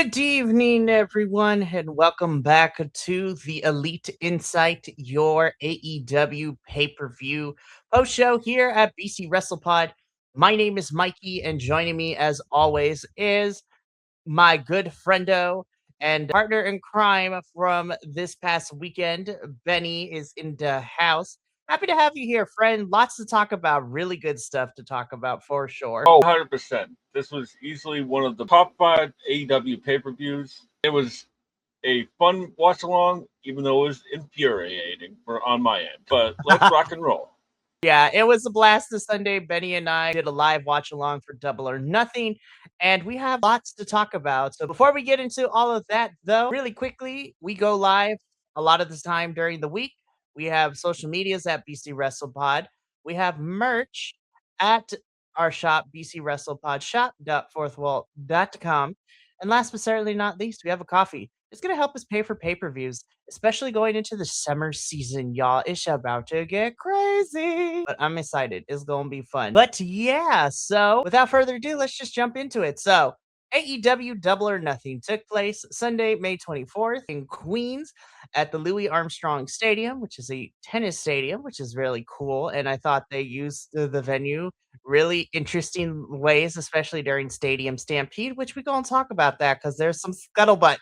Good evening, everyone, and welcome back to the Elite Insight, your AEW pay-per-view post show here at BC WrestlePod. My name is Mikey, and joining me, as always, is my good friendo and partner in crime from this past weekend. Benny is in the house. Happy to have you here, friend. Lots to talk about, really good stuff to talk about for sure. Oh, 100%. This was easily one of the top 5 AEW pay-per-views. It was a fun watch along, even though it was infuriating on my end. But let's rock and roll. Yeah, it was a blast this Sunday. Benny and I did a live watch along for Double or Nothing, and we have lots to talk about. So before we get into all of that, though, really quickly, we go live a lot of the time during the week. We have social medias at BC WrestlePod. We have merch at our shop, bcwrestlepodshop.fourthwall.com. And last but certainly not least, we have a coffee. It's going to help us pay for pay-per-views, especially going into the summer season, y'all. It's about to get crazy. But I'm excited. It's going to be fun. But yeah, so without further ado, let's just jump into it. So AEW Double or Nothing took place Sunday, May 24th in Queens at the Louis Armstrong Stadium, which is a tennis stadium, which is really cool. And I thought they used the venue really interesting ways, especially during Stadium Stampede, which we're going to talk about that because there's some scuttlebutt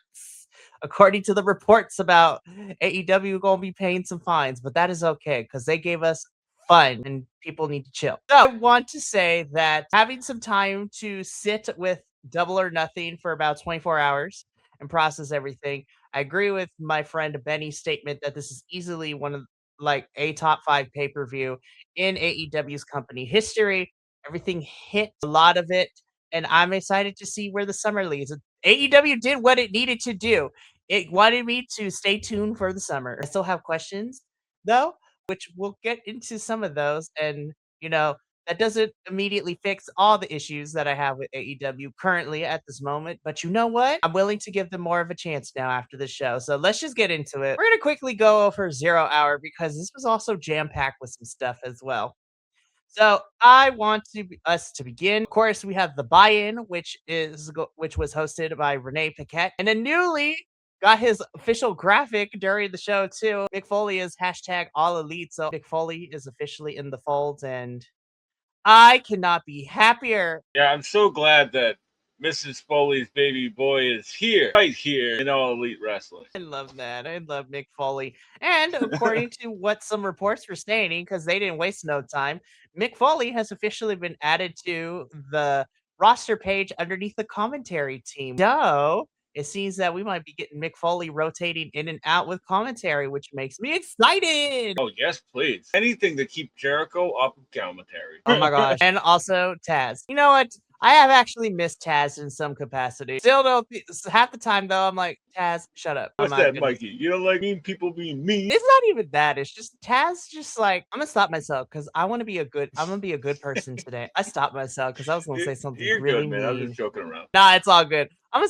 according to the reports about AEW going to be paying some fines, but that is okay because they gave us fun and people need to chill. So I want to say that having some time to sit with Double or Nothing for about 24 hours and process everything, I agree with my friend Benny's statement that this is easily one of like a top 5 pay-per-view in AEW's company history. Everything hit a lot of it, and I'm excited to see where the summer leads. AEW did what it needed to do. It wanted me to stay tuned for the summer. I still have questions though, which we'll get into some of those. And that doesn't immediately fix all the issues that I have with AEW currently at this moment. But you know what? I'm willing to give them more of a chance now after the show. So let's just get into it. We're gonna quickly go over 0 Hour because this was also jam-packed with some stuff as well. So I want us to begin. Of course, we have the buy-in, which was hosted by Renee Paquette, and then newly got his official graphic during the show too. Mick Foley is hashtag All Elite, so Mick Foley is officially in the fold, and I cannot be happier. Yeah, I'm so glad that Mrs. Foley's baby boy is here, right here in All Elite Wrestling. I love that. I love Mick Foley. And according to what some reports were stating, because they didn't waste no time, Mick Foley has officially been added to the roster page underneath the commentary team. So it seems that we might be getting Mick Foley rotating in and out with commentary, which makes me excited. Oh, yes, please. Anything to keep Jericho off of commentary. Oh my gosh. And also Taz. You know what? I have actually missed Taz in some capacity. Still don't half the time though, I'm like, Taz, shut up. What's that, Mikey? You don't like mean people being mean? It's not even that. It's just Taz just like, I'm gonna stop myself because I'm gonna be a good person today. I stopped myself because I was gonna say something really good, man. mean. I was just joking around. Nah, it's all good. I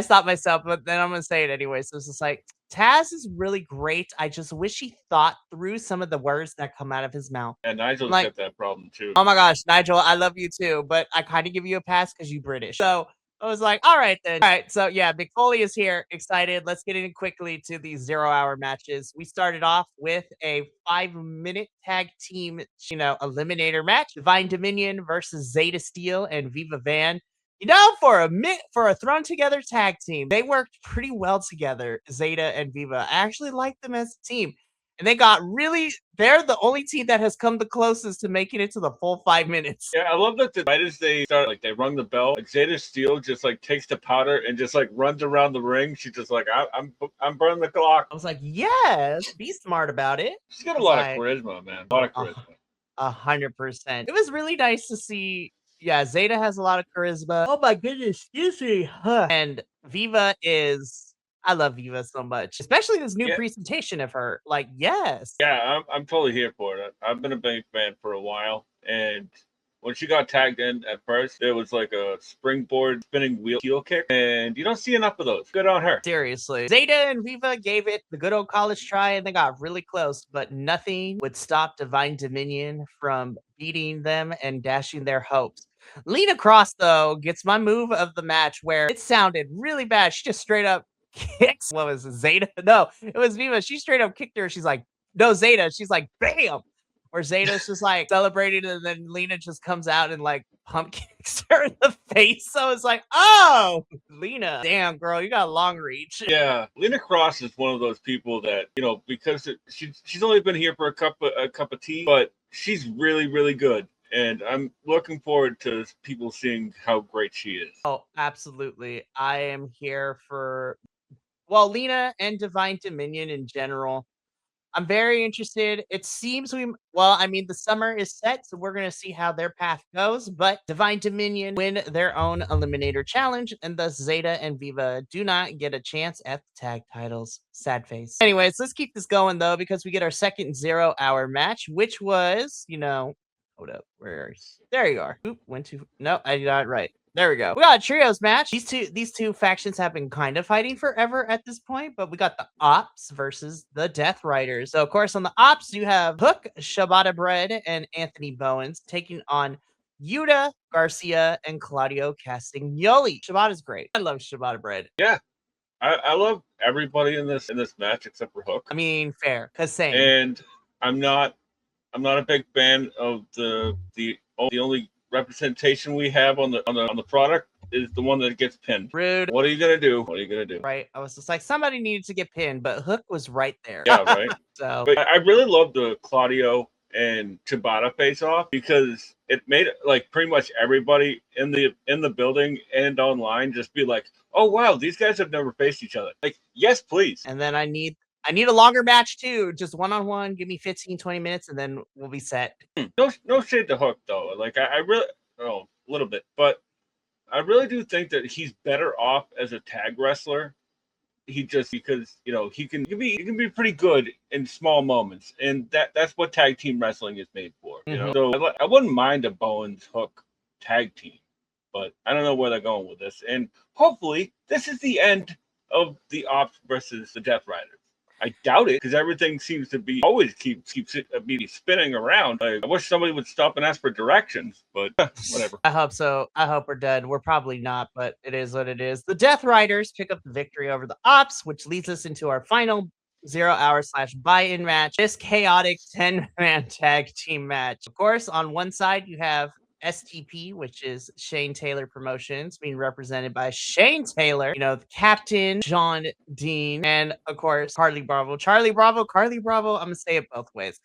stopped myself, but then I'm gonna say it anyway. So it's just like Taz is really great. I just wish he thought through some of the words that come out of his mouth. And Nigel's got that problem too. Oh my gosh, Nigel, I love you too, but I kind of give you a pass because you British. So I was like, all right then. All right, so yeah, Mick Foley is here. Excited. Let's get in quickly to these 0 Hour matches. We started off with a 5-minute tag team, eliminator match. Divine Dominion versus Zeta Steel and Viva Van. For a thrown together tag team, they worked pretty well together, Zeta and Viva. I actually like them as a team. And they're the only team that has come the closest to making it to the full 5 minutes. Yeah, I love that right as they start, like they rung the bell, like Zeta Steel just like takes the powder and just like runs around the ring. She's just like, I'm burning the clock. I was like, yes, be smart about it. She's got a lot of charisma, man. A lot of charisma. 100%. It was really nice to see. Yeah, Zeta has a lot of charisma. Oh my goodness, excuse me. And I love Viva so much, especially this new presentation of her. Like, yes. Yeah, I'm totally here for it. I've been a big fan for a while, and when she got tagged in at first, there was like a springboard spinning wheel heel kick, and you don't see enough of those. Good on her. Seriously. Zeta and Viva gave it the good old college try, and they got really close, but nothing would stop Divine Dominion from beating them and dashing their hopes. Lena Cross, though, gets my move of the match where it sounded really bad. She just straight up kicks. What was it, Zeta? No, it was Viva. She straight up kicked her. She's like, no, Zeta. She's like, bam. Where Zeta's just like celebrating, and then Lena just comes out and like pump kicks her in the face. So it's like, oh, Lena, damn girl, you got long reach. Yeah, Lena Cross is one of those people that because she's only been here for a cup of tea, but she's really really good, and I'm looking forward to people seeing how great she is. Oh, absolutely. I am here for Lena and Divine Dominion in general. I'm very interested. It seems the summer is set, so we're going to see how their path goes. But Divine Dominion win their own Eliminator Challenge, and thus Zeta and Viva do not get a chance at the tag titles. Sad face. Anyways, let's keep this going, though, because we get our second 0-hour match, which was, hold up. Where are you? There you are. Oop, no, I got it right. There we go. We got a trios match. These two factions have been kind of fighting forever at this point, but we got the Ops versus the Death Riders. So, of course, on the Ops, you have Hook, Shibata Bread, and Anthony Bowens taking on Yuta, Garcia, and Claudio Castagnoli. Shibata's great. I love Shibata Bread. Yeah, I love everybody in this match except for Hook. I mean, fair, cause same. And I'm not a big fan of the only representation we have on the product is the one that gets pinned. Rude. What are you gonna do? What are you gonna do? Right. I was just like, somebody needed to get pinned, but Hook was right there. Yeah, right. So, but I really love the Claudio and Chibata face off because it made like pretty much everybody in the building and online just be like, oh wow, these guys have never faced each other. Like, yes, please. And then I need a longer match too, just one-on-one. Give me 15, 20 minutes, and then we'll be set. No shade to Hook though. Like I really, a little bit, but I really do think that he's better off as a tag wrestler. He just because he can be pretty good in small moments, and that's what tag team wrestling is made for. So I wouldn't mind a Bowens Hook tag team, but I don't know where they're going with this, and hopefully this is the end of the Ops versus the Death Riders. I doubt it because everything seems to be always keeps me spinning around. Like, I wish somebody would stop and ask for directions, but whatever. I hope so. I hope we're done. We're probably not, but it is what it is. The Death Riders pick up the victory over the Ops, which leads us into our final 0-hour / buy-in match. This chaotic 10-man tag team match. Of course, on one side you have STP, which is Shane Taylor Promotions, being represented by Shane Taylor, the Captain, John Dean, and of course, Charlie Bravo. I'm going to say it both ways.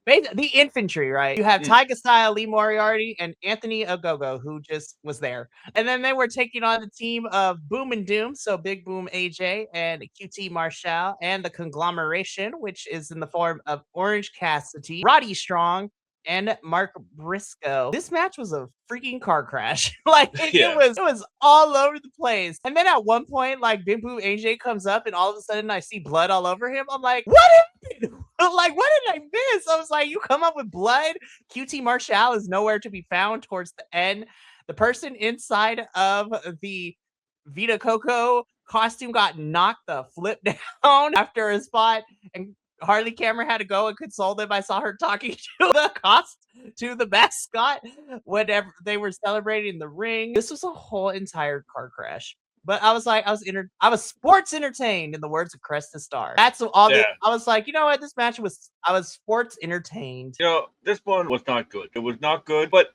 The infantry, right? You have Tyga Style, Lee Moriarty, and Anthony Ogogo, who just was there. And then they were taking on the team of Boom and Doom, so Big Boom AJ and QT Marshall, and the Conglomeration, which is in the form of Orange Cassidy, Roddy Strong, and Mark Briscoe. This match was a freaking car crash. It was all over the place. And then at one point, like Big Boom AJ comes up and all of a sudden I see blood all over him. I'm like, what happened? Like, what did I miss? I was like, you come up with blood. QT Marshall is nowhere to be found towards the end. The person inside of the Vita Coco costume got knocked the flip down after a spot, and Harley Cameron had to go and console them. I saw her talking to the mascot whenever they were celebrating the ring. This was a whole entire car crash. But I was like, I was sports entertained, in the words of Cresta Star. That's all. I was like, you know what? I was sports entertained. This one was not good. It was not good, but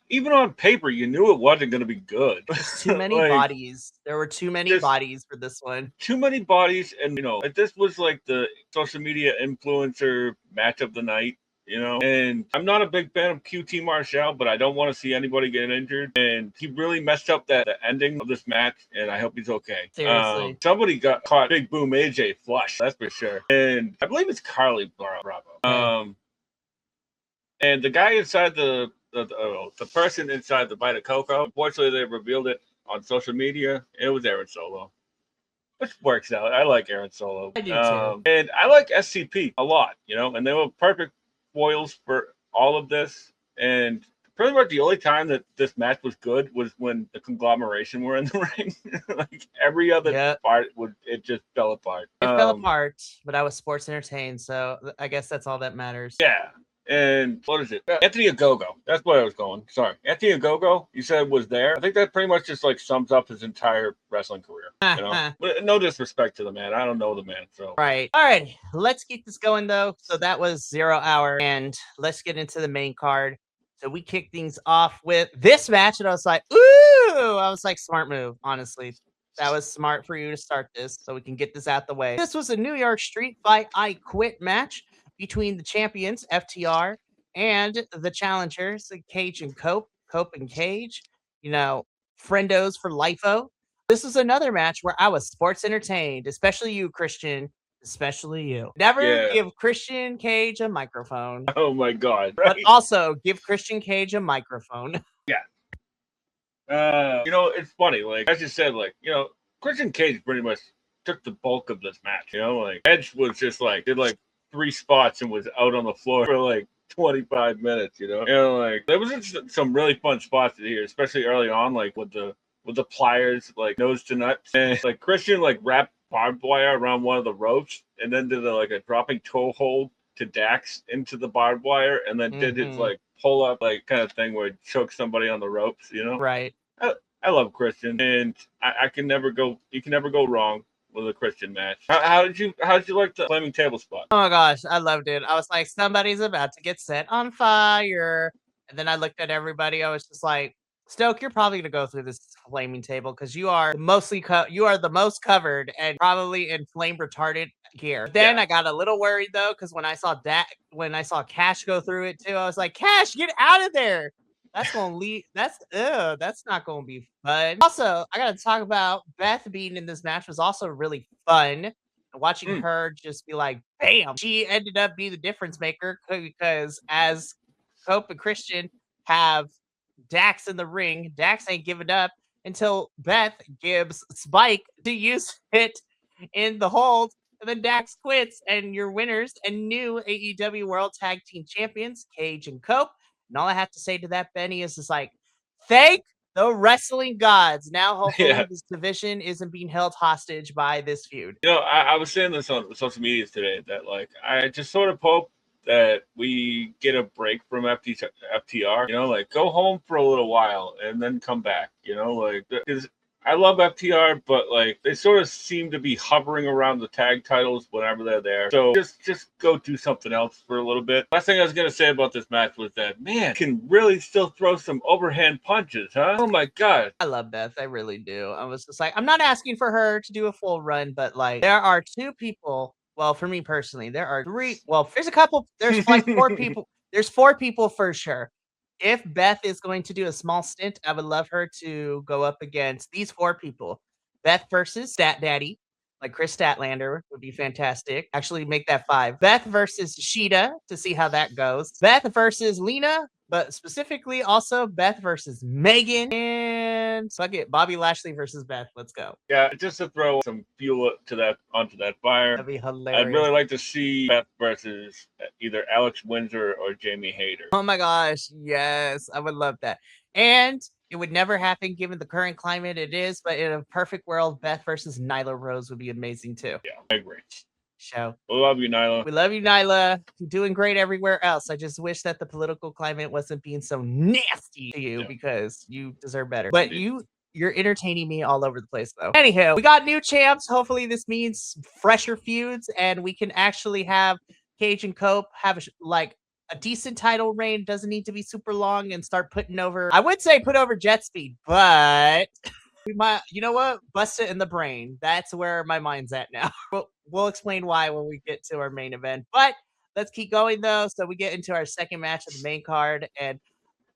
even on paper, you knew it wasn't going to be good. Too many bodies. There were too many bodies for this one. Too many bodies, and this was like the social media influencer match of the night. And I'm not a big fan of QT Marshall, but I don't want to see anybody get injured. And he really messed up the ending of this match, and I hope he's okay. Seriously. Somebody got caught Big Boom AJ flush, that's for sure. And I believe it's Carly Bravo. Okay. And the guy inside the person inside the Vita Coco, unfortunately, they revealed it on social media. It was Aaron Solo, which works out. I like Aaron Solo. I do too. And I like SCP a lot, and they were perfect foils for all of this. And pretty much the only time that this match was good was when the Conglomeration were in the ring. Like every other part, it just fell apart. It fell apart, but I was sports entertained, so I guess that's all that matters. Yeah. And what is it? Anthony Ogogo. That's what I was going. Sorry. Anthony Ogogo, you said was there. I think that pretty much just like sums up his entire wrestling career. You know? But no disrespect to the man. I don't know the man. So Right. All right. Let's keep this going though. So that was 0 hour. And let's get into the main card. So we kick things off with this match. And I was like, ooh, I was like, smart move, honestly. That was smart for you to start this so we can get this out the way. This was a New York Street Fight I Quit match between the champions, FTR, and the challengers, Cage and Cope, Cope and Cage, you know, friendos for lifeo. This was another match where I was sports entertained, especially you, Christian, especially you. Never give Christian Cage a microphone. Oh my God. Right? But also give Christian Cage a microphone. Yeah. You know, it's funny. Like, as you said, like, you know, Christian Cage pretty much took the bulk of this match. You know, like, Edge was just like, did like 3 spots and was out on the floor for like 25 minutes, you know? Like, there was just some really fun spots here, especially early on, like with the pliers, like nose to nuts. And like Christian, like, wrapped barbed wire around one of the ropes and then did a dropping toe hold to Dax into the barbed wire and then did his like pull up like kind of thing where he choked somebody on the ropes, you know? Right. I love Christian, and I can never go. You can never go wrong with a Christian match. How did you like the flaming table spot? Oh my gosh, I loved it. I was like, somebody's about to get set on fire, and then I looked at everybody. I was just like, Stoke, you're probably gonna go through this flaming table because you are the most covered and probably in flame retardant gear. Then I got a little worried though because when I saw Cash go through it too, I was like, Cash, get out of there. That's gonna lead. That's not gonna be fun. Also, I gotta talk about Beth being in this match was also really fun. Watching her just be like, bam, she ended up being the difference maker because as Cope and Christian have Dax in the ring, Dax ain't giving up until Beth gives Spike to use it in the hold. And then Dax quits, and your winners and new AEW World Tag Team Champions, Cage and Cope. And all I have to say to that, Benny, is just like, thank the wrestling gods. Now, hopefully, this division isn't being held hostage by this feud. You know, I was saying this on social media today that like I just sort of hope that we get a break from FTR. You know, like go home for a little while and then come back. You know, like because I love FTR, but like they sort of seem to be hovering around the tag titles whenever they're there. So just go do something else for a little bit. Last thing I was gonna say about this match was that man can really still throw some overhand punches, huh? Oh my God. I love Beth. I really do. I was just like, I'm not asking for her to do a full run, but like there are 2 people. Well, for me personally, there are 3. Well, there's a couple. There's like 4 people. There's 4 people for sure. If Beth is going to do a small stint, I would love her to go up against these 4 people. Beth versus Stat Daddy, like Chris Statlander would be fantastic. Actually, make that 5. Beth versus Sheeta to see how that goes. Beth versus Lena, but specifically also Beth versus Megan. And fuck it, Bobby Lashley versus Beth. Let's go. Yeah, just to throw some fuel onto that fire. That'd be hilarious. I'd really like to see Beth versus either Alex Windsor or Jamie Hayter. Oh my gosh, yes, I would love that. And it would never happen given the current climate it is, but in a perfect world, Beth versus Nyla Rose would be amazing too. Yeah, I agree. Show. We love you, Nyla. We love you, Nyla. You're doing great everywhere else. I just wish that the political climate wasn't being so nasty to you because you deserve better. But you're entertaining me all over the place, though. Anyhow, we got new champs. Hopefully, this means fresher feuds, and we can actually have Cage and Cope have a decent title reign. Doesn't need to be super long, and start putting over. I would say put over Jet Speed, but we might. You know what? Bust it in the brain. That's where my mind's at now. We'll explain why when we get to our main event. But let's keep going though. So we get into our second match of the main card, and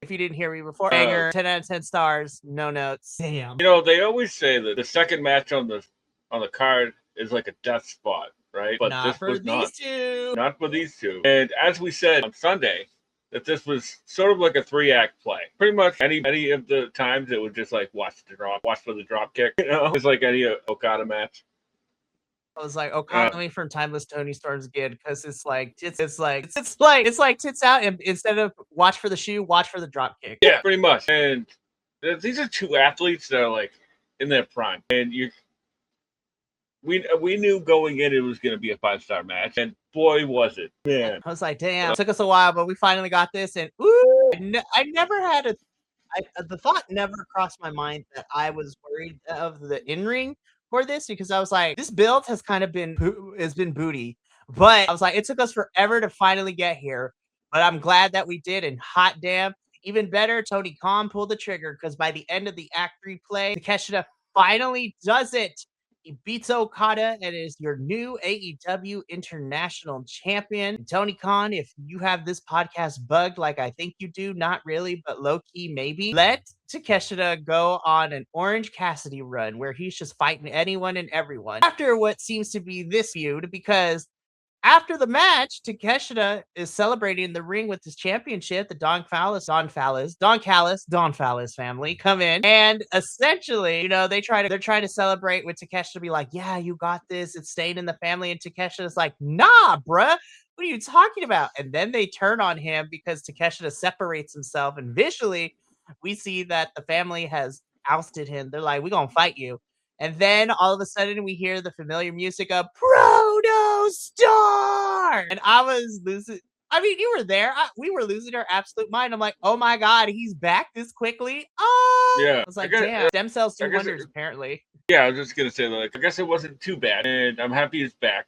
if you didn't hear me before, banger, 10 out of 10 stars, no notes. Damn. You know, they always say that the second match on the card is like a death spot, right? But not for these two. Not for these two. And as we said on Sunday, that this was sort of like a 3-act play. Pretty much any of the times it was just like watch for the drop kick. You know, it's like any Okada match. I was like, coming from Timeless Tony Storm's good because it's like tits out, and instead of watch for the shoe, watch for the drop kick. Yeah, pretty much. And these are 2 athletes that are like in their prime, and we knew going in it was going to be a 5-star match, and boy was it, man. I was like, damn, it took us a while, but we finally got this, and ooh, I never had the thought never crossed my mind that I was worried of the in-ring for this, because I was like, this build has kind of been booty. But I was like, it took us forever to finally get here. But I'm glad that we did, and hot damn, even better, Tony Khan pulled the trigger, because by the end of the Act 3 play, Takeshita finally does it. He beats Okada and is your new AEW International Champion. And Tony Khan, if you have this podcast bugged like I think you do, not really, but low key maybe, let Takeshita go on an Orange Cassidy run where he's just fighting anyone and everyone after what seems to be this feud, because after the match, Takeshita is celebrating in the ring with his championship. The Don Callis family come in, and essentially, they're trying to celebrate with Takeshita, be like, "Yeah, you got this. It's staying in the family." And Takeshita's like, "Nah, bruh. What are you talking about?" And then they turn on him because Takeshita separates himself, and visually, we see that the family has ousted him. They're like, "We're gonna fight you." And then all of a sudden we hear the familiar music of Proto Star. And I was losing. I mean, you were there. We were losing our absolute mind. I'm like, oh my God, he's back this quickly. Oh, Yeah, I was like, damn, stem cells do wonders, apparently. Yeah, I was just gonna say, like, I guess it wasn't too bad, and I'm happy he's back.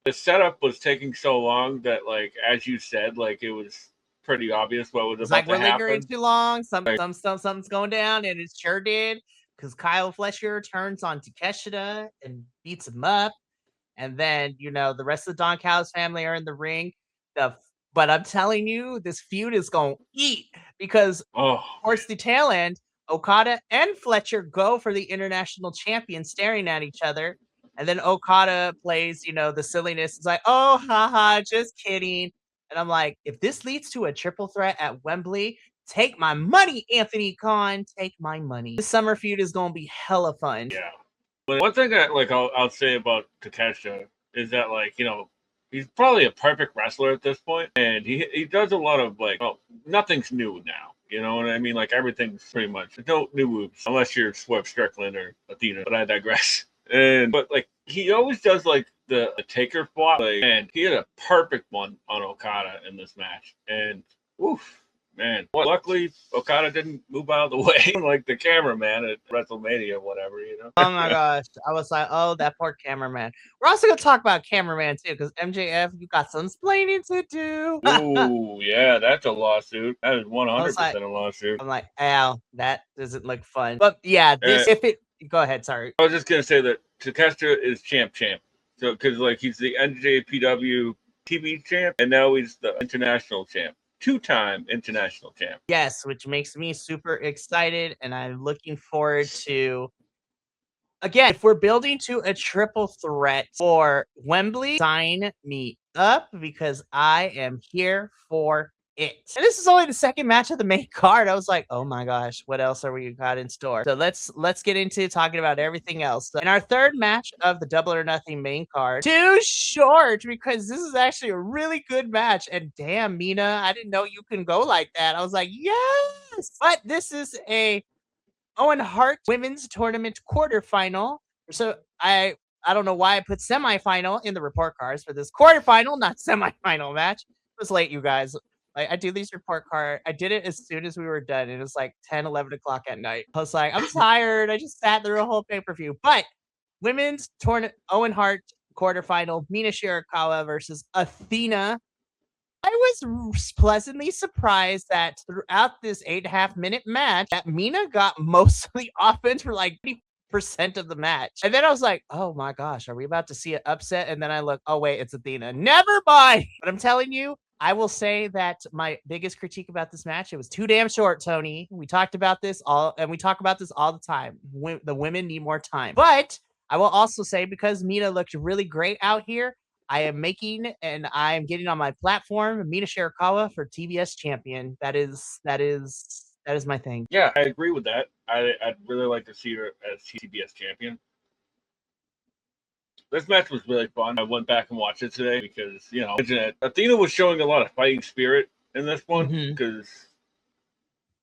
The setup was taking so long that, like, as you said, like, it was pretty obvious what was about to happen. We're lingering too long. Something's going down, and it sure did, because Kyle Fletcher turns on Takeshita and beats him up. And then, the rest of the Don Callis family are in the ring. But I'm telling you, this feud is going to eat, because, towards the tail end, Okada and Fletcher go for the international champion, staring at each other. And then Okada plays, the silliness. It's like, oh, haha, just kidding. And I'm like, if this leads to a triple threat at Wembley, take my money, Anthony Khan. Take my money. This summer feud is going to be hella fun. Yeah. But one thing that, like, I'll say about Takeshita is that, like, he's probably a perfect wrestler at this point, and he does a lot of, like, nothing's new now. You know what I mean? Like, everything's pretty much no new moves unless you're Swerve Strickland or Athena. But I digress. But like, he always does, like, the taker spot, like, and he had a perfect one on Okada in this match. And oof, man. Well, luckily Okada didn't move out of the way like the cameraman at WrestleMania or whatever, Oh my gosh. I was like, oh, that poor cameraman. We're also gonna talk about cameraman too, because MJF, you got some explaining to do. Oh yeah, that's a lawsuit. That is 100% a lawsuit. I'm like, Al, that doesn't look fun. But yeah, go ahead, sorry. I was just gonna say that Takeshita is champ. So, because, like, he's the NJPW TV champ, and now he's the international champ. 2-time international champ. Yes, which makes me super excited, and I'm looking forward to, again, if we're building to a triple threat for Wembley, sign me up, because I am here for it. And this is only the second match of the main card. I was like, oh my gosh, what else are we got in store? So let's get into talking about everything else. So in our third match of the Double or Nothing main card, too short, because this is actually a really good match. And damn, Mina, I didn't know you can go like that. I was like, yes. But this is a Owen Hart women's tournament quarterfinal. So I don't know why I put semifinal in the report cards for this quarterfinal, not semifinal match. It was late, you guys. I do these report card. I did it as soon as we were done. It was like 10, 11 o'clock at night. I was like, I'm tired. I just sat through a whole pay-per-view. But women's tournament, Owen Hart quarterfinal, Mina Shirakawa versus Athena. I was pleasantly surprised that throughout this 8.5-minute match, that Mina got most of the offense for like 80% of the match. And then I was like, oh my gosh, are we about to see an upset? And then I look, oh wait, it's Athena. Never mind. But I'm telling you, I will say that my biggest critique about this match, it was too damn short, Tony. We talked about this all the time. The women need more time. But I will also say, because Mina looked really great out here, I am making and I'm getting on my platform Mina Shirakawa for TBS champion. That is my thing. Yeah, I agree with that. I'd really like to see her as TBS champion. This match was really fun. I went back and watched it today because, Athena was showing a lot of fighting spirit in this one, because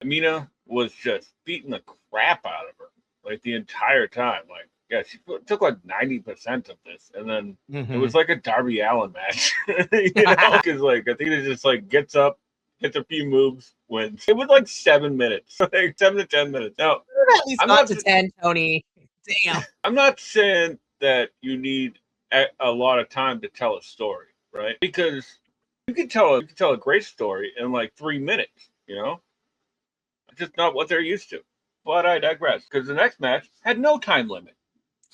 Mina was just beating the crap out of her, like, the entire time. Like, Yeah, she took like 90% of this, and then it was Mhm. like a Darby Allin match, because like Athena just like gets up, hits a few moves, wins. It was like 7 minutes, like 7 to 10 minutes. Now, At least I'm gone not, to 10, Tony. Damn. I'm not saying that you need a lot of time to tell a story, right? Because you can tell a great story in like 3 minutes. It's just not what they're used to. But I digress, because the next match had no time limit.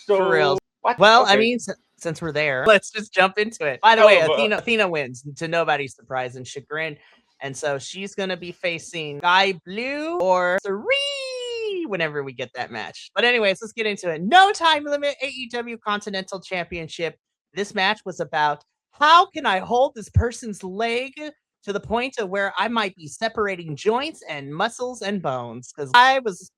For real. So what? Well, I Okay. mean, since we're there, let's just jump into it. By the Hell way, of a Athena wins to nobody's surprise and chagrin. And so she's going to be facing Sky Blue or Sari whenever we get that match. But anyways, let's get into it. No time limit AEW Continental Championship. This match was about how can I hold this person's leg to the point of where I might be separating joints and muscles and bones, because I was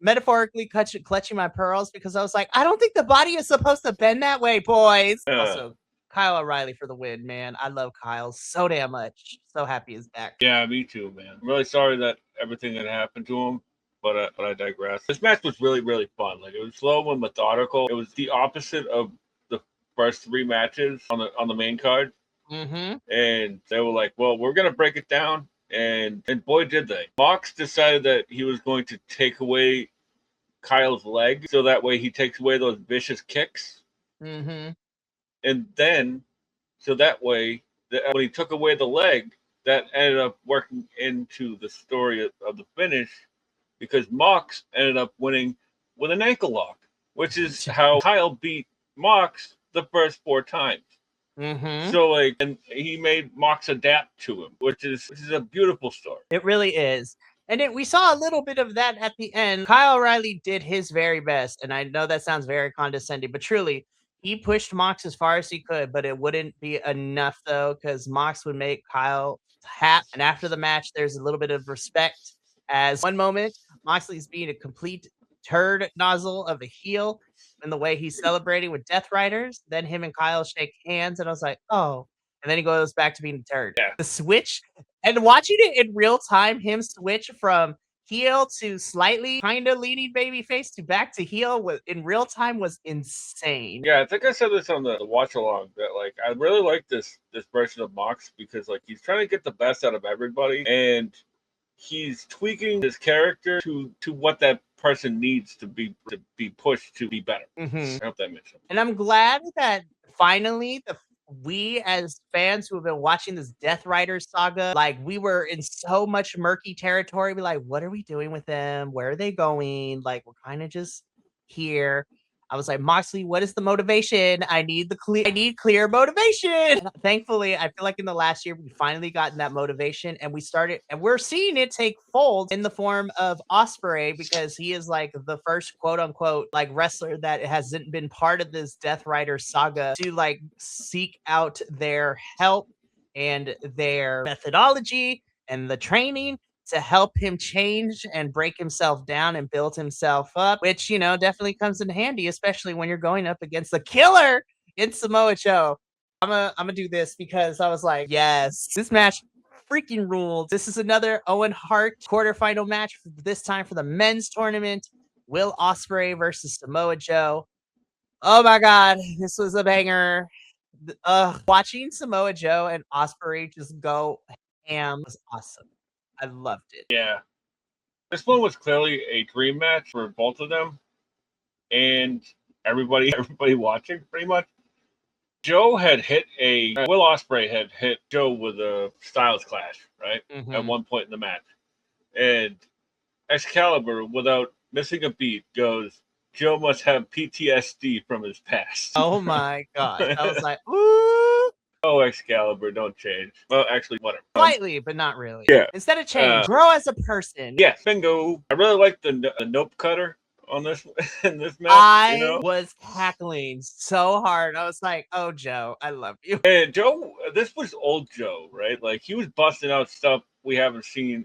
metaphorically clutching my pearls because I was like, I don't think the body is supposed to bend that way, boys. Also, Kyle O'Reilly for the win, man. I love Kyle so damn much. So happy he's back. Yeah, me too, man. I'm really sorry that everything that happened to him, but I digress. This match was really really fun. Like, it was slow and methodical. It was the opposite of the first three matches on the main card, Mm-hmm. and they were like, well, we're gonna break it down, and boy did they. Mox decided that he was going to take away Kyle's leg, so that way he takes away those vicious kicks, Mm-hmm. and then so that way when he took away the leg, that ended up working into the story of the finish, because Mox ended up winning with an ankle lock, which is how Kyle beat Mox the first 4 times. Mm-hmm. So like, and he made Mox adapt to him, which is a beautiful story. It really is. And we saw a little bit of that at the end. Kyle O'Reilly did his very best. And I know that sounds very condescending, but truly, he pushed Mox as far as he could, but it wouldn't be enough though, because Mox would make Kyle tap. And after the match, there's a little bit of respect, as one moment, Moxley's being a complete turd nozzle of a heel in the way he's celebrating with Death Riders. Then him and Kyle shake hands, and I was like, oh. And then he goes back to being a turd. Yeah. The switch and watching it in real time, him switch from heel to slightly kind of leaning babyface to back to heel in real time was insane. Yeah, I think I said this on the watch along, that like I really like this version of Mox, because like he's trying to get the best out of everybody, and he's tweaking his character to what that person needs to be pushed to be better. Mm-hmm. I hope that makes sense. And I'm glad that finally we as fans who have been watching this Death Rider saga, like, we were in so much murky territory. We're like, what are we doing with them? Where are they going? Like, we're kind of just here. I was like, Moxley, what is the motivation? I need clear motivation. And thankfully, I feel like in the last year we finally gotten that motivation, and we're seeing it take fold in the form of Ospreay, because he is like the first quote unquote like wrestler that hasn't been part of this Death Rider saga to like seek out their help and their methodology and the training to help him change and break himself down and build himself up, which, definitely comes in handy, especially when you're going up against the killer in Samoa Joe. I'm gonna do this because I was like, yes, this match freaking ruled. This is another Owen Hart quarterfinal match, this time for the men's tournament. Will Ospreay versus Samoa Joe. Oh my god, this was a banger. Watching Samoa Joe and Ospreay just go ham was awesome. I loved it. Yeah, this one was clearly a dream match for both of them, and everybody watching pretty much. Will Ospreay had hit Joe with a Styles Clash, right? Mm-hmm. At one point in the match, and Excalibur, without missing a beat, goes, Joe must have PTSD from his past. Oh my god. I was like, ooh. Oh, Excalibur, don't change. Well, actually, whatever. Slightly, but not really. Yeah. Instead of change, grow as a person. Yeah, bingo. I really like the nope cutter on this in this match. I was cackling so hard. I was like, oh, Joe, I love you. And Joe, this was old Joe, right? Like, he was busting out stuff we haven't seen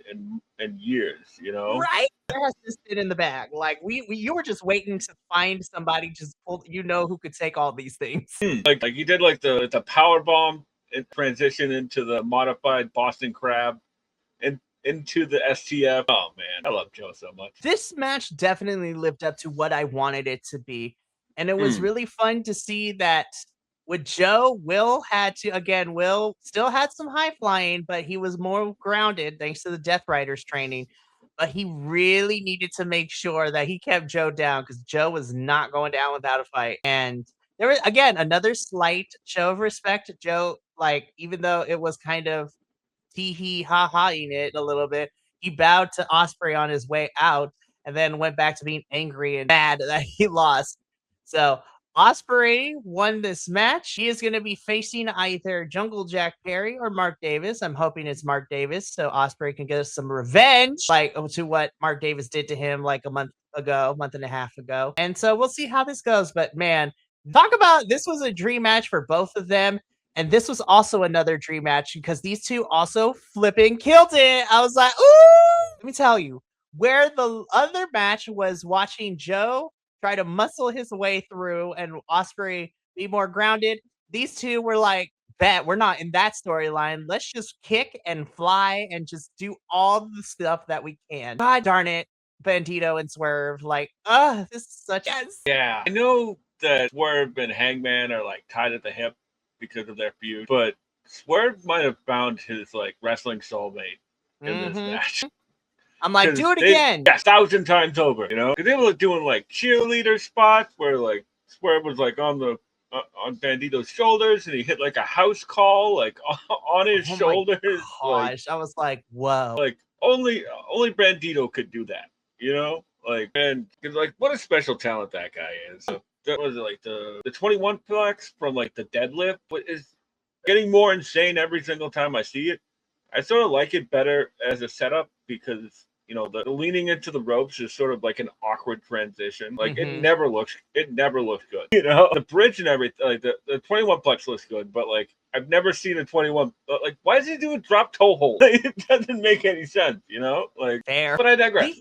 in years, Right? There has this been in the bag. Like, you were just waiting to find somebody who could take all these things. Like he did like the power bomb and transition into the modified Boston Crab and into the STF. Oh man, I love Joe so much. This match definitely lived up to what I wanted it to be. And it was really fun to see that with Joe, Will still had some high flying, but he was more grounded thanks to the Death Riders training. But he really needed to make sure that he kept Joe down because Joe was not going down without a fight. And there was, again, another slight show of respect. Joe, like, even though it was kind of tee hee ha haing it a little bit, he bowed to Osprey on his way out and then went back to being angry and mad that he lost. So Osprey won this match. He is going to be facing either Jungle Jack Perry or Mark Davis. I'm hoping it's Mark Davis so Osprey can get us some revenge, like to what Mark Davis did to him like a month and a half ago. And so we'll see how this goes. But man, talk about this was a dream match for both of them. And this was also another dream match because these two also flipping killed it. I was like, ooh! Let me tell you, where the other match was watching Joe try to muscle his way through and Osprey be more grounded, these two were like, bet we're not in that storyline. Let's just kick and fly and just do all the stuff that we can. God darn it, Bandito and Swerve. Like, this is such yes. Yeah. I know that Swerve and Hangman are like tied at the hip because of their feud, but Swerve might have found his like wrestling soulmate in this match. I'm like, do it again. Yeah, 1,000 times over, you know? Because they were doing like cheerleader spots where like Swerve was like on on Bandito's shoulders and he hit like a house call like on his shoulders. Gosh, like, I was like, whoa. Like only Bandito could do that, you know? Like, and like what a special talent that guy is. That was like the 21 plex from like the deadlift, but is getting more insane every single time I see it. I sort of like it better as a setup because you know the leaning into the ropes is sort of like an awkward transition. Like it never looks good. You know, the bridge and everything, like the 21 plex looks good, but like I've never seen a 21. Like why does he do a drop toe hold? It doesn't make any sense. You know, like fair. But I digress.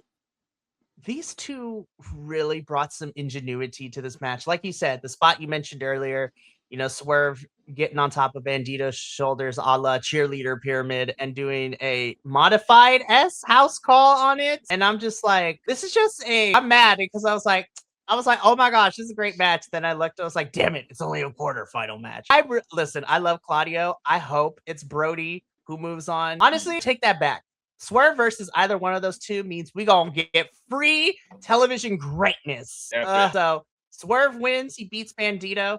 These two really brought some ingenuity to this match. Like you said, the spot you mentioned earlier, you know, Swerve getting on top of Bandito's shoulders a la cheerleader pyramid and doing a modified S house call on it. And I'm just like, this is just I'm mad because I was like, oh my gosh, this is a great match. Then I looked, I was like, damn it, it's only a quarterfinal match. Listen, I love Claudio. I hope it's Brody who moves on. Honestly, take that back. Swerve versus either one of those two means we gonna get free television greatness. So Swerve wins. He beats Bandito.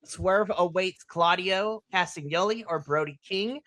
Swerve awaits Claudio Castagnoli or Brody King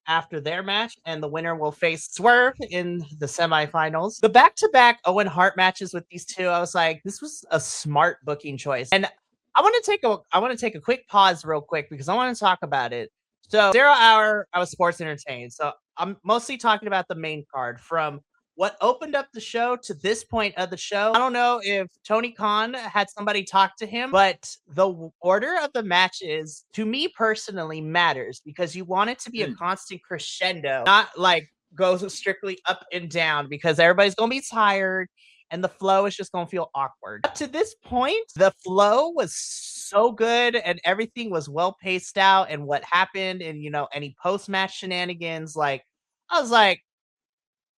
after their match, and the winner will face Swerve in the semifinals. The back-to-back Owen Hart matches with these two, I was like, this was a smart booking choice. And I want to take a quick pause real quick because I want to talk about it. So 0 Hour, I was sports entertained. So I'm mostly talking about the main card from what opened up the show to this point of the show. I don't know if Tony Khan had somebody talk to him, but the order of the matches to me personally matters because you want it to be a constant crescendo, not like goes strictly up and down because everybody's going to be tired and the flow is just going to feel awkward. Up to this point, the flow was so good and everything was well paced out and what happened and, you know, any post-match shenanigans, like, I was like,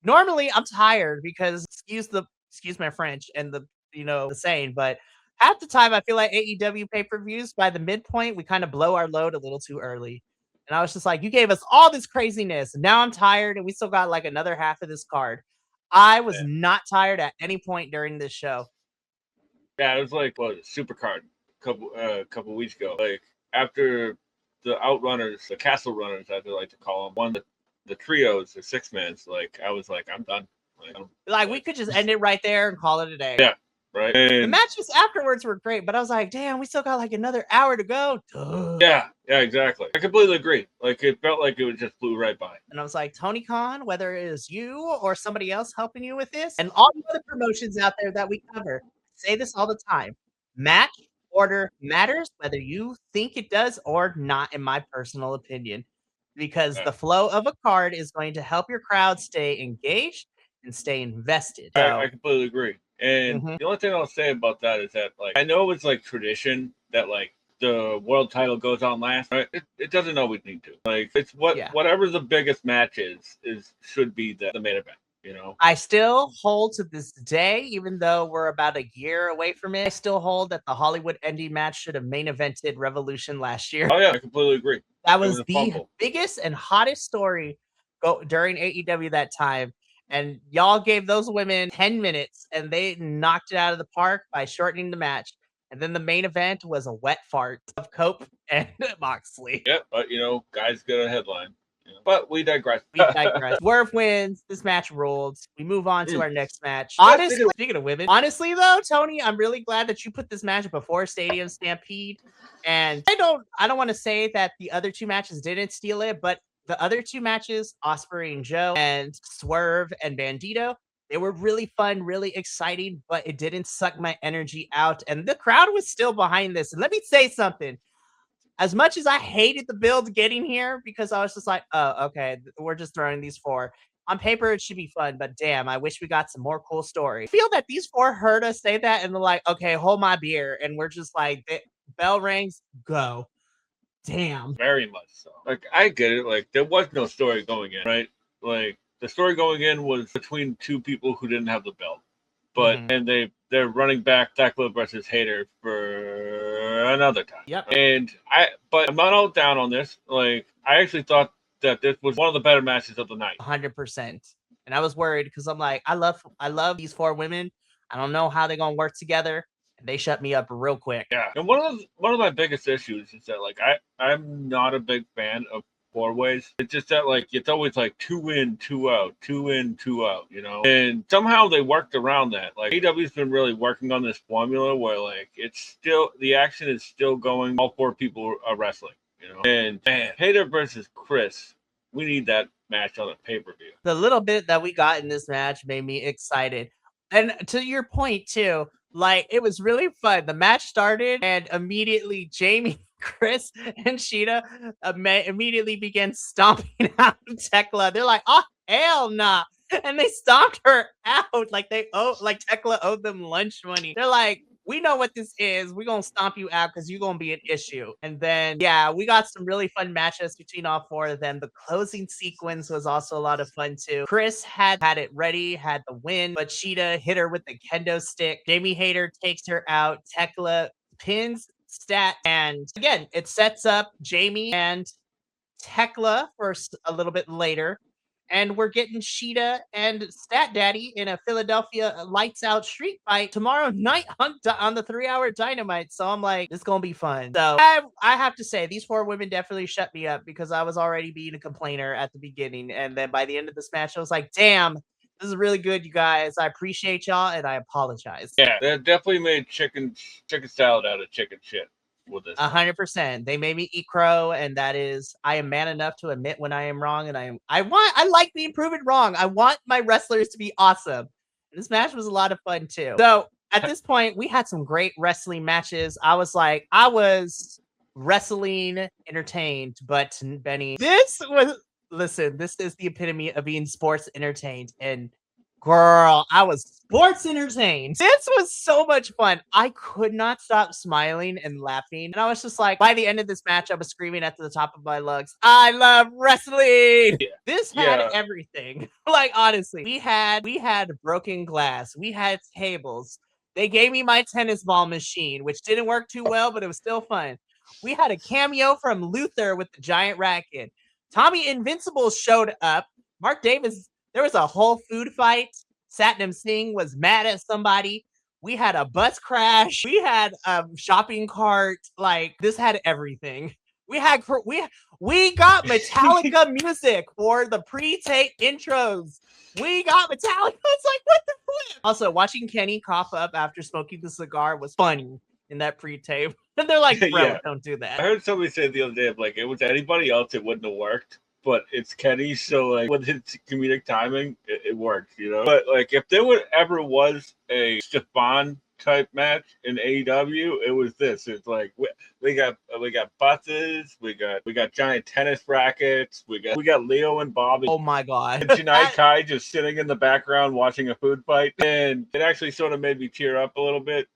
normally I'm tired because excuse my French and the saying, but half the time I feel like AEW pay-per-views by the midpoint we kind of blow our load a little too early. And I was just like, you gave us all this craziness and now I'm tired and we still got like another half of this card. I was not tired at any point during this show. Yeah, it was like super card a couple weeks ago. Like after the Outrunners, the Castle Runners, as I like to call them, won the trios, the 6-mans. Like I was like, I'm done. Like we could just end it right there and call it a day. Yeah, right. And the matches afterwards were great, but I was like, damn, we still got like another hour to go. Duh. Yeah, exactly. I completely agree. Like it felt like it just flew right by. And I was like, Tony Khan, whether it is you or somebody else helping you with this, and all the other promotions out there that we cover, say this all the time. Match order matters, whether you think it does or not, in my personal opinion. Because the flow of a card is going to help your crowd stay engaged and stay invested. So, I completely agree. And the only thing I'll say about that is that, like, I know it's like tradition that like the world title goes on last, right? It doesn't always need to. Like, it's whatever the biggest match is should be the main event. You know. I still hold to this day, even though we're about a year away from it, I still hold that the Hollywood ending match should have main evented Revolution last year. Oh yeah, I completely agree. That It was was a the fumble. biggest and hottest story during AEW that time. And y'all gave those women 10 minutes and they knocked it out of the park by shortening the match. And then the main event was a wet fart of Cope and Moxley. Yeah, but you know, guys get a headline. You know. But we digress. We digress. Swerve wins. This match rolled. We move on to our next match. Yeah, Honestly, speaking of women, honestly though, Tony, I'm really glad that you put this match before Stadium Stampede. And I don't want to say that the other two matches didn't steal it, but the other two matches, Osprey and Joe and Swerve and Bandito, they were really fun, really exciting, but it didn't suck my energy out. And the crowd was still behind this. And let me say something. As much as I hated the build getting here because I was just like, oh, okay, we're just throwing these four. On paper, it should be fun, but damn, I wish we got some more cool story. I feel that these four heard us say that and they're like, okay, hold my beer. And we're just like, bell rings, go. Damn. Very much so. Like I get it. Like there was no story going in, right? Like the story going in was between two people who didn't have the belt, but and they're running back Tekla versus Hater for another time. Yep. But I'm not all down on this. Like I actually thought that this was one of the better matches of the night. 100%. And I was worried because I'm like, I love these four women. I don't know how they're gonna work together. And they shut me up real quick. Yeah. And one of my biggest issues is that like I'm not a big fan of four ways. It's just that like it's always like 2 in, 2 out, 2 in, 2 out, you know. And somehow they worked around that. Like AEW's been really working on this formula where like it's still the action is still going. All four people are wrestling, you know. And man, Hater versus Chris, we need that match on a pay-per-view. The little bit that we got in this match made me excited. And to your point too, like it was really fun. The match started and immediately Jamie, Chris, and Sheeta immediately began stomping out Tekla. They're like, "Oh hell nah!" And they stomped her out like Tekla owed them lunch money. They're like, we know what this is. We're gonna stomp you out because you're gonna be an issue. And then yeah, we got some really fun matches between all four of them. The closing sequence was also a lot of fun too. Chris had it ready, had the win, but Sheeta hit her with the kendo stick. Jamie Hayter takes her out. Tekla pins Stat, and again, it sets up Jamie and Tekla for a little bit later. And we're getting Sheeta and Stat Daddy in a Philadelphia lights out street fight tomorrow night on the 3-hour Dynamite. So I'm like, this is gonna be fun. So I have to say, these four women definitely shut me up because I was already being a complainer at the beginning, and then by the end of this match, I was like, damn, this is really good, you guys. I appreciate y'all, and I apologize. Yeah, they definitely made chicken salad out of chicken shit. 100%. They made me eat crow, and that is, I am man enough to admit when I am wrong, and I like being proven wrong. I want my wrestlers to be awesome. This match was a lot of fun too. So at this point, we had some great wrestling matches. I was wrestling entertained, but Benny, this is the epitome of being sports entertained, and girl, I was sports entertained. This was so much fun. I could not stop smiling and laughing. And I was just like, by the end of this match, I was screaming at the top of my lungs, I love wrestling. Yeah. This had everything. Like, honestly, we had broken glass. We had tables. They gave me my tennis ball machine, which didn't work too well, but it was still fun. We had a cameo from Luther with the giant racket. Tommy Invincible showed up. Mark Davis, there was a whole food fight. Satnam Singh was mad at somebody. We had a bus crash. We had a shopping cart. Like, this had everything. We got Metallica music for the pre-tape intros. We got Metallica. It's like, what the flip? Also, watching Kenny cough up after smoking the cigar was funny in that pre-tape. And they're like, bro, don't do that. I heard somebody say the other day, like, it was anybody else, it wouldn't have worked. But it's Kenny, so like with his comedic timing, it works, you know. But like if there ever was a Stefan type match in AEW, it was this. It's like we got buses, we got giant tennis rackets, we got Leo and Bobby. Oh my god! And Janai Kai just sitting in the background watching a food fight, and it actually sort of made me tear up a little bit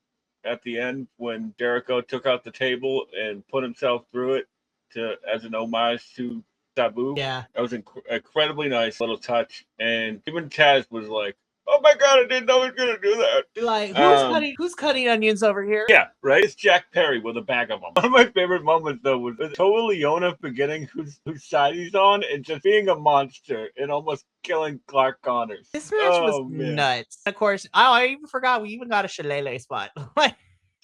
at the end when Jericho took out the table and put himself through it as an homage to Sabu. Yeah. That was incredibly nice little touch. And even Taz was like, "Oh my god, I didn't know he was gonna do that." Be like, Um, who's cutting onions over here? yeah, right. It's Jack Perry with a bag of them. One of my favorite moments though was Toa Leona forgetting whose side he's on and just being a monster and almost killing Clark Connors. This match was Oh man. nuts. Of course, I even forgot we even got a shillelagh spot. Like,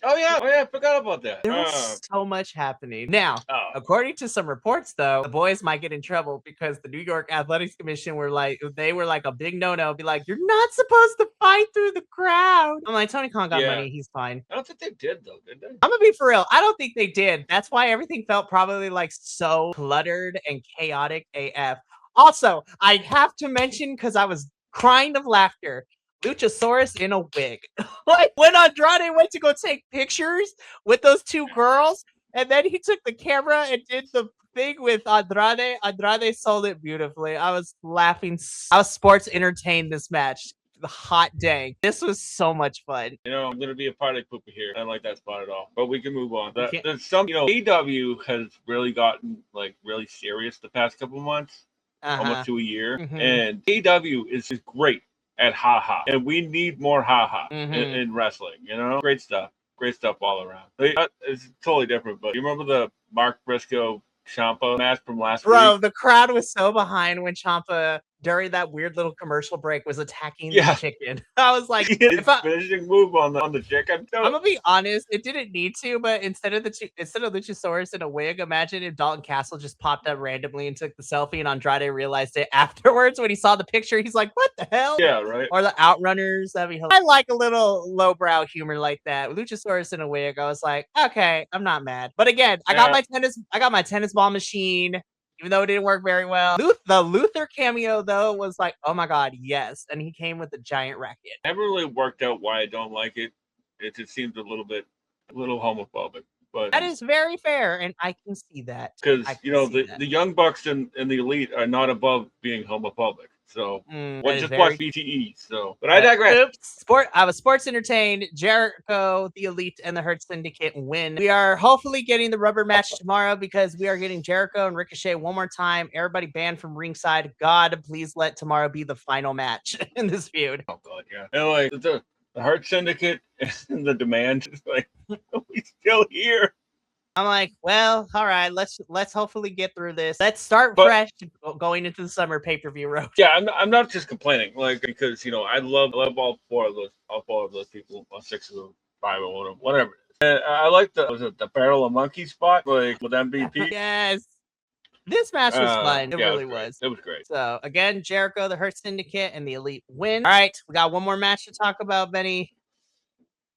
Oh yeah, I forgot about that. there was so much happening. Now, Oh, according to some reports, though, the boys might get in trouble because the New York Athletics Commission were like, a big no-no. Be like, you're not supposed to fight through the crowd. I'm like, Tony Khan got yeah. money. He's fine. I don't think they did though, did they? I'm gonna be for real. I don't think they did. That's why everything felt probably like so cluttered and chaotic AF. Also, I have to mention because I was crying of laughter. Luchasaurus in a wig. Like when Andrade went to go take pictures with those two girls, and then he took the camera and did the thing with Andrade. Andrade sold it beautifully. I was laughing. I was sports entertained this match. The hot dang. This was so much fun. I'm gonna be a party pooper here. I don't like that spot at all. But we can move on. Okay. There's some, AEW has really gotten like really serious the past couple months, almost to a year. And AEW is great at haha, and we need more haha in wrestling. Great stuff all around. It's totally different. But you remember the Mark Briscoe Ciampa match from last Bro, week? the crowd was so behind when Ciampa, during that weird little commercial break, was attacking the chicken. I was like, his finishing move on the chicken. I'm gonna be honest, it didn't need to, but instead of Luchasaurus in a wig, imagine if Dalton Castle just popped up randomly and took the selfie, and Andrade realized it afterwards when he saw the picture. He's like, "What the hell?" Yeah, right. Or the Outrunners. That'd be hilarious. I like a little lowbrow humor like that. Luchasaurus in a wig, I was like, okay, I'm not mad. But again, I got my tennis ball machine. Even though it didn't work very well. The Luther cameo, though, was like, oh my god, yes. And he came with a giant racket. Never really worked out why I don't like it. It just seems a little homophobic. But that is very fair, and I can see that. Because, the Young Bucks and the Elite are not above being homophobic. So, just watch BTE. So, but I digress. I was sports entertained. Jericho, the Elite, and the Hurt Syndicate win. We are hopefully getting the rubber match tomorrow because we are getting Jericho and Ricochet one more time. Everybody banned from ringside. God, please let tomorrow be the final match in this feud. Oh, God, yeah. And, like, the Hurt Syndicate and the Demand is like, we still here. I'm like, well, all right, let's hopefully get through this. Let's start fresh going into the summer pay-per-view road. Yeah, I'm not just complaining, like, because I love all four of those people, 6 of them, 5 of them, whatever. And I like the Barrel of Monkey spot, like with MVP. Yes. This match was fun. It really was. It was great. So again, Jericho, the Hurt Syndicate, and the Elite win. All right, we got one more match to talk about, Benny.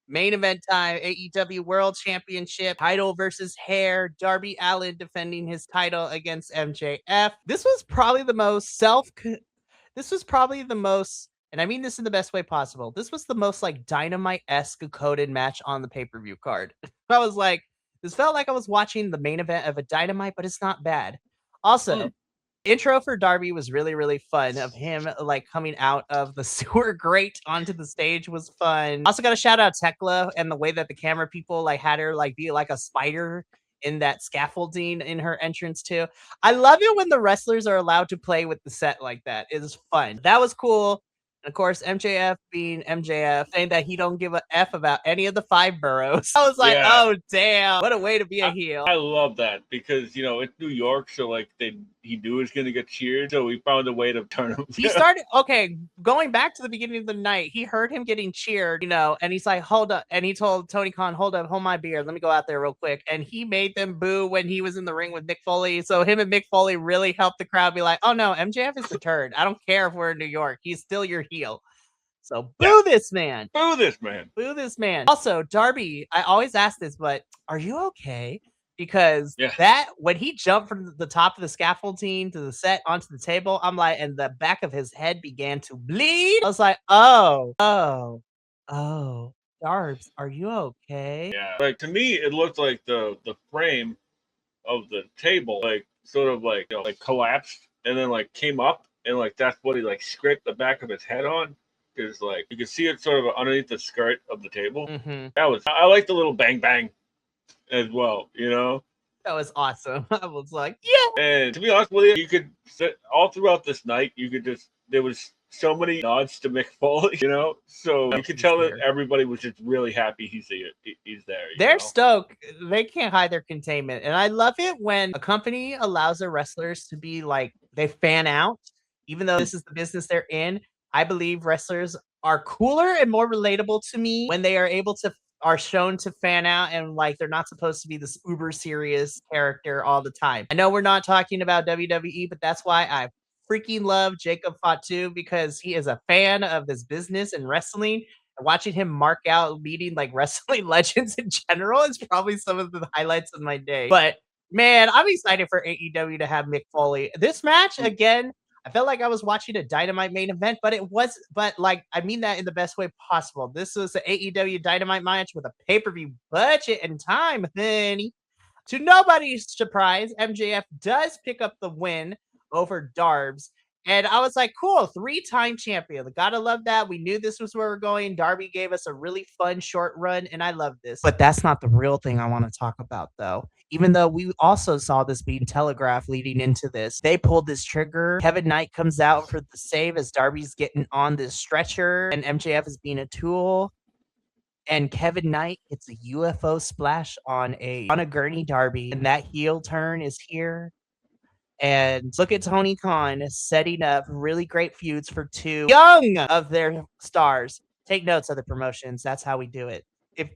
Main event time, AEW World Championship, title versus hair. Darby Allin defending his title against MJF. This was probably the most, and I mean this in the best way possible. This was the most like Dynamite-esque coded match on the pay-per-view card. I was like, this felt like I was watching the main event of a Dynamite, but it's not bad. Also, intro for Darby was really, really fun. Of him like coming out of the sewer grate onto the stage was fun. Also got to shout out Tekla and the way that the camera people like had her like be like a spider in that scaffolding in her entrance too. I love it when the wrestlers are allowed to play with the set like that. It is fun. That was cool. And of course, MJF being MJF, saying that he don't give a F about any of the 5 boroughs. I was like, oh, damn. What a way to be a heel. I love that because, it's New York, so, like, he knew he was going to get cheered, so we found a way to turn him. He going back to the beginning of the night, he heard him getting cheered, and he's like, hold up. And he told Tony Khan, hold up, hold my beer. Let me go out there real quick. And he made them boo when he was in the ring with Mick Foley. So him and Mick Foley really helped the crowd be like, oh, no, MJF is the turd. I don't care if we're in New York. He's still your heel. So boo this man. Boo this man. Boo this man. Also, Darby, I always ask this, but are you okay? Because that when he jumped from the top of the scaffolding to the set onto the table, I'm like, and the back of his head began to bleed. I was like, oh, Darbs, are you okay? Yeah. Like to me, it looked like the frame of the table, like sort of like like collapsed and then like came up and like that's what he like scraped the back of his head on. Because like you can see it sort of underneath the skirt of the table. I like the little bang bang as well, That was awesome. I was like, yeah. And to be honest with you, you could sit all throughout this night. You could just there was so many nods to Mick Foley, so you could He's tell that here. everybody was just really happy he's there. They're stoked. They can't hide their containment. And I love it when a company allows their wrestlers to be like, they fan out, even though this is the business they're in. I believe wrestlers are cooler and more relatable to me when they are able to are shown to fan out and like they're not supposed to be this uber serious character all the time. I know we're not talking about WWE, but that's why I freaking love Jacob Fatu because he is a fan of this business and wrestling, watching him mark out leading like wrestling legends in general is probably some of the highlights of my day. But man, I'm excited for AEW to have Mick Foley. This match again, I felt like I was watching a Dynamite main event, but like I mean that in the best way possible. This was an AEW Dynamite match with a pay-per-view budget and time, honey. To nobody's surprise, MJF does pick up the win over Darbs. And I was like, cool, 3-time champion. Gotta love that. We knew this was where we're going. Darby gave us a really fun short run, and I love this. But that's not the real thing I want to talk about, though. Even though we also saw this being telegraphed leading into this, they pulled this trigger. Kevin Knight comes out for the save as Darby's getting on this stretcher, and MJF is being a tool. And Kevin Knight hits a UFO splash on a gurney Darby, and that heel turn is here. And look at Tony Khan setting up really great feuds for two young of their stars. Take notes, other promotions. That's how we do it. If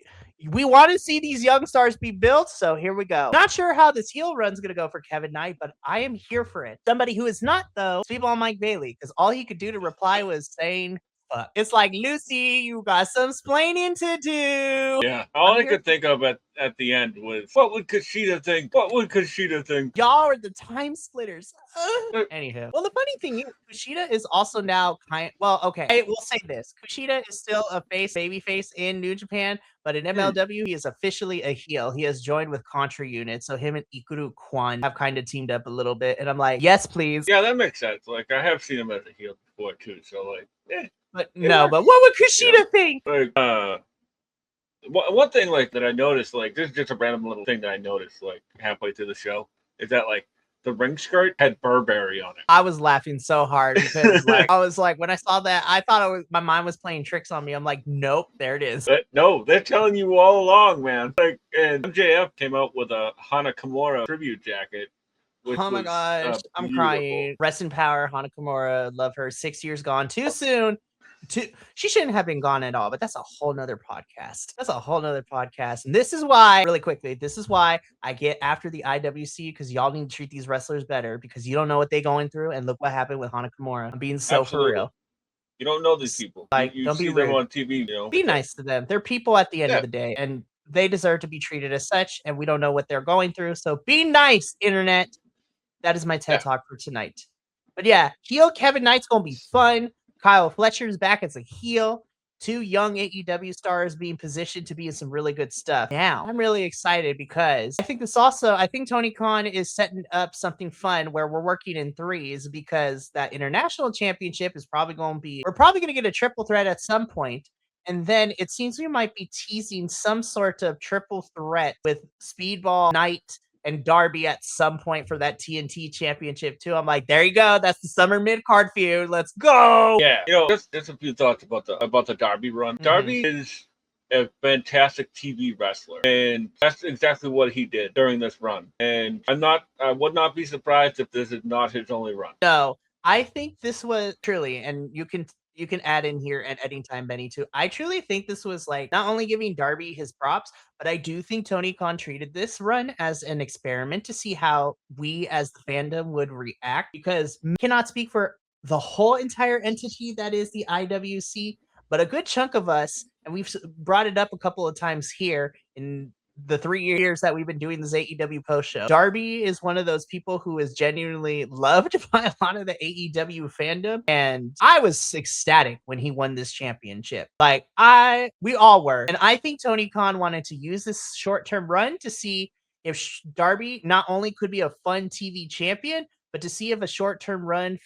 we want to see these young stars be built, so here we go. Not sure how this heel run's going to go for Kevin Knight, but I am here for it. Somebody who is not, though, Speedball Mike Bailey, because all he could do to reply was saying, fuck. It's like, Lucy, you got some splaining to do. Yeah, all I could think of at the end was, what would Kushida think? What would Kushida think? Y'all are the time splitters. Anywho. Well, the funny thing is, Kushida is also now okay. I will say this. Kushida is still a baby face in New Japan, but in MLW, he is officially a heel. He has joined with Contra Unit, so him and Ikuru Kwan have kind of teamed up a little bit, and I'm like, yes, please. Yeah, that makes sense. Like, I have seen him as a heel before, too, so, like, But no, but what would Kushida think? Like, one thing, like, that I noticed, like, this is just a random little thing that I noticed, like, halfway through the show, is that, like, the ring skirt had Burberry on it. I was laughing so hard because, like, I was like, when I saw that, I thought my mind was playing tricks on me. I'm like, nope, there it is. No, they're telling you all along, man. Like, and MJF came out with a Hana Kimura tribute jacket. Oh my gosh, I'm crying. Rest in power, Hana Kimura. Love her. 6 years gone too soon. She shouldn't have been gone at all, but that's a whole nother podcast. And this is why, really quickly, this is why I get after the IWC, because y'all need to treat these wrestlers better because you don't know what they're going through. And look what happened with Hana Kimura. I'm being so for real. You don't know these people. Like, you don't see be rude. them on TV. Be nice to them. They're people at the end of the day, and they deserve to be treated as such. And we don't know what they're going through. So be nice, internet. That is my TED Talk for tonight. But yeah, heel Kevin Knight's going to be fun. Kyle Fletcher's back as a heel. 2 young AEW stars being positioned to be in some really good stuff. Now, I'm really excited because I think Tony Khan is setting up something fun where we're working in threes because that international championship is we're probably going to get a triple threat at some point. And then it seems we might be teasing some sort of triple threat with Speedball, Knight, and Darby at some point for that TNT championship too. I'm like, there you go. That's the summer mid-card feud. Let's go. Yeah, just a few thoughts about the Darby run. Mm-hmm. Darby is a fantastic TV wrestler, and that's exactly what he did during this run. And I would not be surprised if this is not his only run. No, I think this was truly, and you can add in here at editing time, Benny, too. I truly think this was like not only giving Darby his props, but I do think Tony Khan treated this run as an experiment to see how we as the fandom would react, because I cannot speak for the whole entire entity that is the IWC, but a good chunk of us, and we've brought it up a couple of times here in the 3 years that we've been doing this AEW post show. Darby is one of those people who is genuinely loved by a lot of the AEW fandom. And I was ecstatic when he won this championship. Like we all were. And I think Tony Khan wanted to use this short-term run to see if Darby not only could be a fun TV champion, but to see if a short-term run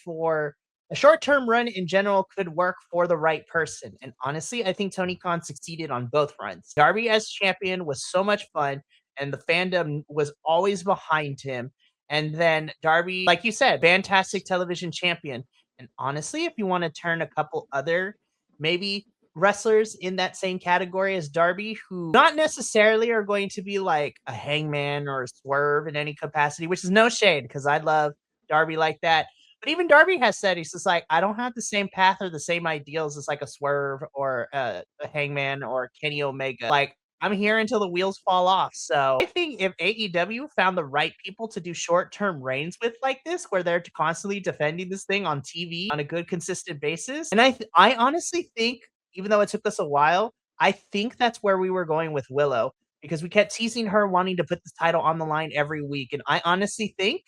in general could work for the right person. And honestly, I think Tony Khan succeeded on both fronts. Darby as champion was so much fun. and the fandom was always behind him. And then Darby, like you said, fantastic television champion. And honestly, if you want to turn a couple other maybe wrestlers in that same category as Darby, who not necessarily are going to be like a Hangman or a Swerve in any capacity, which is no shade because I love Darby like that. But even Darby has said he's just like, I don't have the same path or the same ideals as like a Swerve or a Hangman or Kenny Omega. Like, I'm here until the wheels fall off. So I think if AEW found the right people to do short term reigns with like this, where they're constantly defending this thing on TV on a good, consistent basis, and I honestly think, even though it took us a while, I think that's where we were going with Willow because we kept teasing her wanting to put this title on the line every week, and I honestly think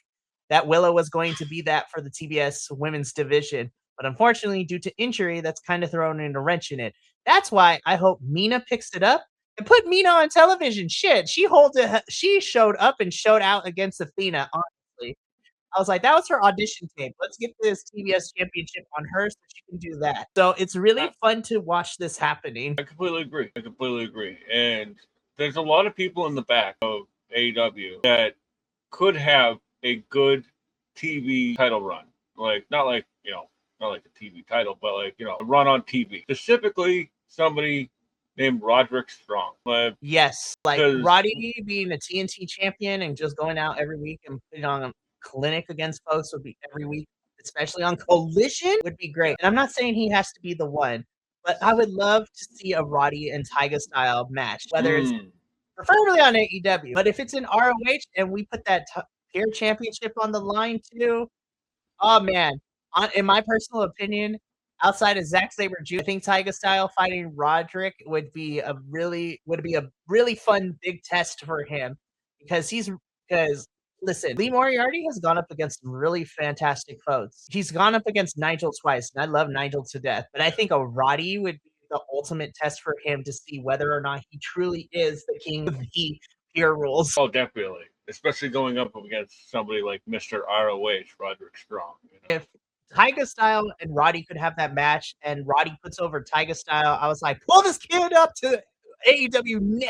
that Willow was going to be that for the TBS women's division. But unfortunately, due to injury, that's kind of thrown in a wrench in it. That's why I hope Mina picks it up and put Mina on television. Shit, she holds it. She showed up and showed out against Athena. Honestly, I was like, that was her audition tape. Let's get this TBS championship on her so she can do that. So it's really fun to watch this happening. I completely agree. I completely agree. And there's a lot of people in the back of AEW that could have a good TV title run. Like, not like, not like a TV title, but like, a run on TV. Specifically, somebody named Roderick Strong. Yes, like Roddy being a TNT champion and just going out every week and putting on a clinic against folks would be every week, especially on Collision, would be great. And I'm not saying he has to be the one, but I would love to see a Roddy and Tyga style match, whether it's preferably on AEW. But if it's in ROH and we put that peer championship on the line too, oh man, in my personal opinion, outside of Zack Sabre Jr., I think Tyga style fighting Roderick would be a really fun big test for him because listen, Lee Moriarty has gone up against some really fantastic foes. He's gone up against Nigel twice, and I love Nigel to death. But I think a Roddy would be the ultimate test for him to see whether or not he truly is the king of the pure rules. Oh, definitely. Especially going up against somebody like Mr. ROH, Roderick Strong. If Tyga style and Roddy could have that match, and Roddy puts over Tyga style, I was like, pull this kid up to AEW now.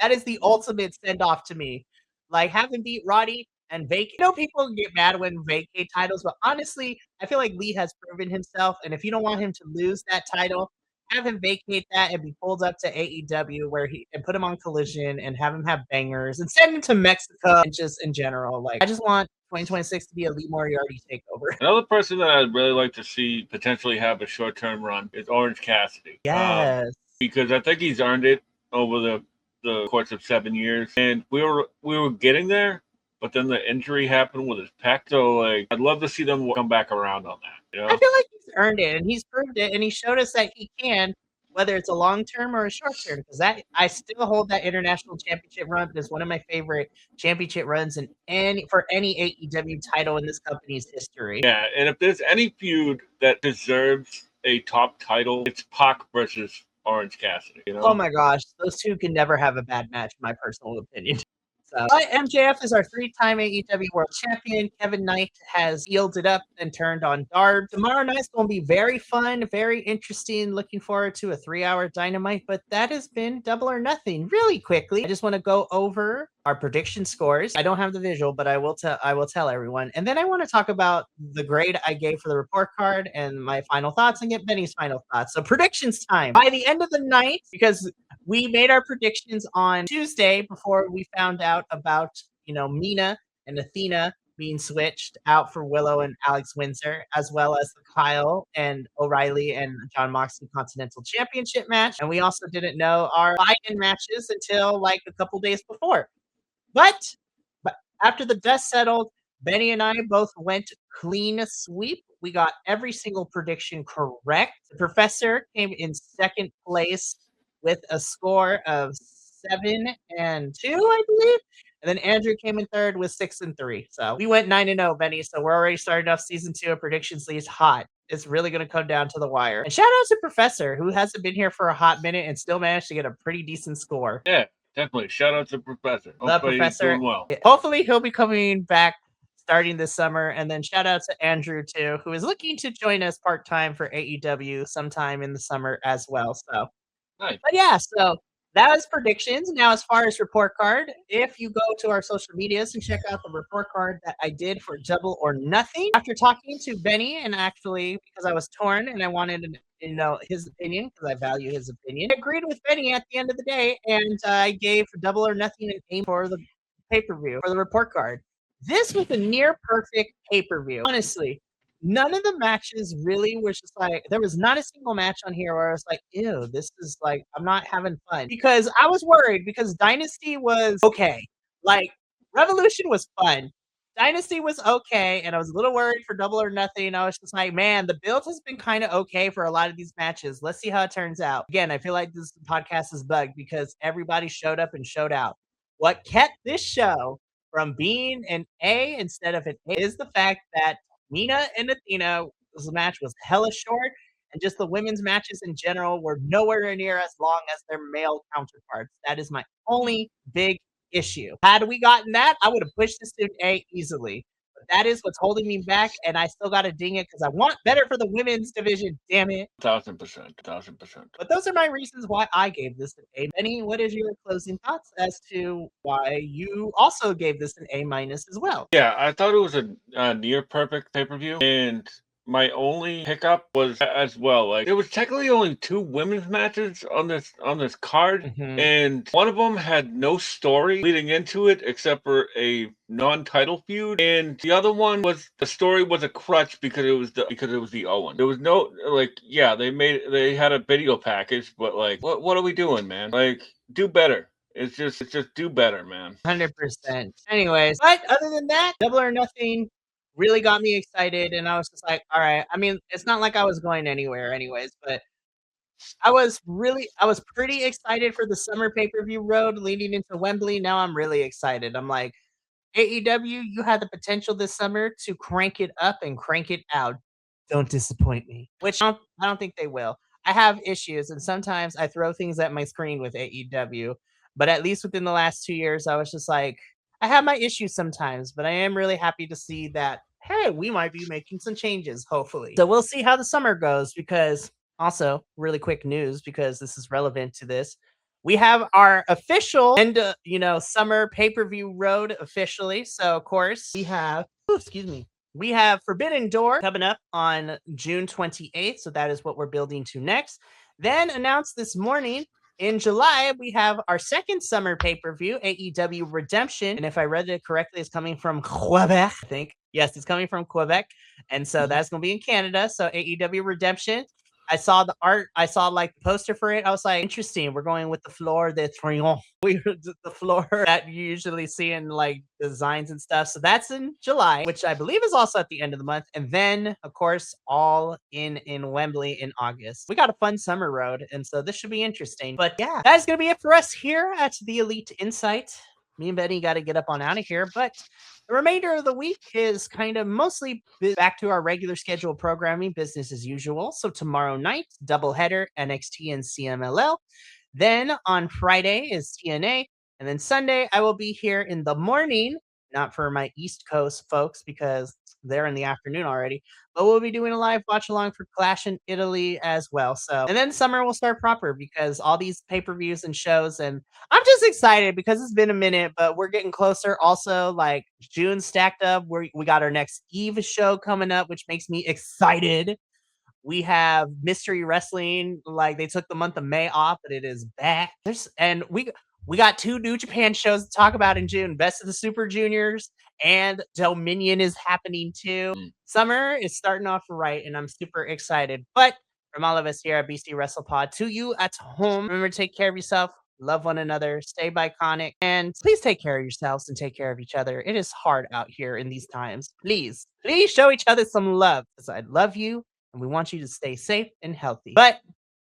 That is the ultimate send off to me. Like, have him beat Roddy and vacate. People get mad when vacate titles, but honestly, I feel like Lee has proven himself. And if you don't want him to lose that title, have him vacate that and be pulled up to AEW and put him on Collision and have him have bangers and send him to Mexico and just in general. Like, I just want 2026 to be a Lee Moriarty takeover. Another person that I'd really like to see potentially have a short-term run is Orange Cassidy. Yes. Because I think he's earned it over the course of 7 years. And we were getting there, but then the injury happened with his pec. So, like, I'd love to see them come back around on that. I feel like he's earned it, and he's proved it, and he showed us that he can, whether it's a long term or a short term. Because I still hold that international championship run as one of my favorite championship runs for any AEW title in this company's history. Yeah, and if there's any feud that deserves a top title, it's Pac versus Orange Cassidy. Oh my gosh, those two can never have a bad match, in my personal opinion. But MJF is our 3-time AEW World Champion. Kevin Knight has yielded up and turned on Darb. Tomorrow night's going to be very fun, very interesting. Looking forward to a 3-hour Dynamite. But that has been Double or Nothing. Really quickly, I just want to go over our prediction scores. I don't have the visual, but I will tell everyone. And then I want to talk about the grade I gave for the report card and my final thoughts and get Benny's final thoughts. So predictions time. By the end of the night, because we made our predictions on Tuesday before we found out about, Mina and Athena being switched out for Willow and Alex Windsor, as well as the Kyle and O'Reilly and John Moxley Continental Championship match. And we also didn't know our buy-in matches until like a couple days before. But after the dust settled, Benny and I both went clean sweep. We got every single prediction correct. The professor came in second place with a score of 7-2, I believe. And then Andrew came in third with 6-3. So we went 9-0, Benny. So we're already starting off season 2 of Predictions Leagues hot. It's really going to come down to the wire. And shout out to Professor, who hasn't been here for a hot minute and still managed to get a pretty decent score. Yeah, definitely. Shout out to Professor. Hopefully he's doing well. Hopefully he'll be coming back starting this summer. And then shout out to Andrew, too, who is looking to join us part-time for AEW sometime in the summer as well. So. Nice. But yeah, so that was predictions. Now, as far as report card, if you go to our social medias and check out the report card that I did for Double or Nothing, after talking to Benny, and actually because I was torn and I wanted his opinion because I value his opinion, I agreed with Benny at the end of the day, and I gave Double or Nothing an aim for the pay-per-view for the report card. This was a near perfect pay-per-view. Honestly, none of the matches really was just like there was not a single match on here where I was like, ew, this is like I'm not having fun. Because I was worried because Dynasty was okay. Like Revolution was fun. Dynasty was okay, and I was a little worried for Double or Nothing. I was just like, man, the build has been kind of okay for a lot of these matches. Let's see how it turns out. Again, I feel like this podcast is bugged because everybody showed up and showed out. What kept this show from being an A instead of an A is the fact that Nina and Athena, this match was hella short, and just the women's matches in general were nowhere near as long as their male counterparts. That is my only big issue. Had we gotten that, I would have pushed this to A easily. But that is what's holding me back, and I still got to ding it because I want better for the women's division. Damn it. 1,000%. 1,000%. But those are my reasons why I gave this an A. Benny, what is your closing thoughts as to why you also gave this an A minus as well? Yeah, I thought it was a near perfect pay per view, and my only hiccup was as well. Like there was technically only 2 women's matches on this card, and one of them had no story leading into it except for a non-title feud, and the other one was the story was a crutch because it was the Owen. There was no they had a video package, but like what are we doing, man? Like do better. It's just do better, man. 100%. Anyways, but other than that, Double or Nothing really got me excited, and I was just like, all right. I mean, it's not like I was going anywhere anyways, but I was pretty excited for the summer pay-per-view road leading into Wembley. Now I'm really excited. I'm like, AEW, you had the potential this summer to crank it up and crank it out. Don't disappoint me. Which I don't think they will. I have issues, and sometimes I throw things at my screen with AEW. But at least within the last 2 years, I was just like, I have my issues sometimes, but I am really happy to see that, hey, we might be making some changes, hopefully. So we'll see how the summer goes because also, really quick news because this is relevant to this. We have our official end, summer pay-per-view road officially. So, of course, we have Forbidden Door coming up on June 28th. So that is what we're building to next. Then announced this morning in July, we have our second summer pay-per-view, AEW Redemption. And if I read it correctly, it's coming from Quebec, I think. Yes, it's coming from Quebec. And so that's going to be in Canada. So AEW Redemption. I saw the art. I saw like the poster for it. I was like, interesting. We're going with the floor de Trion. The floor that you usually see in like designs and stuff. So that's in July, which I believe is also at the end of the month. And then, of course, all in Wembley in August. We got a fun summer road, and so this should be interesting. But yeah, that's gonna be it for us here at the Elite Insight. Me and Benny got to get up on out of here, but the remainder of the week is kind of mostly back to our regular scheduled programming, business as usual. So tomorrow night, doubleheader, NXT and CMLL. Then on Friday is TNA. And then Sunday, I will be here in the morning, not for my East Coast folks because they're in the afternoon already, but we'll be doing a live watch along for Clash in Italy as well. So, and then summer will start proper because all these pay-per-views and shows, and I'm just excited because it's been a minute, but we're getting closer. Also, like June stacked up, we got our next Eve show coming up, which makes me excited. We have Mystery Wrestling, like they took the month of May off, but it is back. We got 2 New Japan shows to talk about in June. Best of the Super Juniors and Dominion is happening too. Summer is starting off right, and I'm super excited. But from all of us here at BC Wrestle Pod, to you at home, remember to take care of yourself, love one another, stay biconic, and please take care of yourselves and take care of each other. It is hard out here in these times. Please show each other some love because I love you, and we want you to stay safe and healthy. But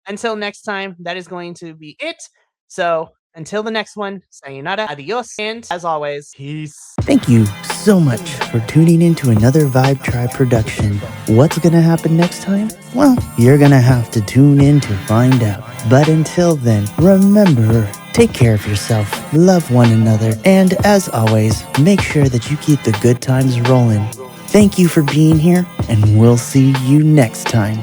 until next time, that is going to be it. So until the next one, sayonara, adios, and as always, peace. Thank you so much for tuning in to another Vibe Tribe production. What's gonna happen next time? Well, you're gonna have to tune in to find out. But until then, remember, take care of yourself, love one another, and as always, make sure that you keep the good times rolling. Thank you for being here, and we'll see you next time.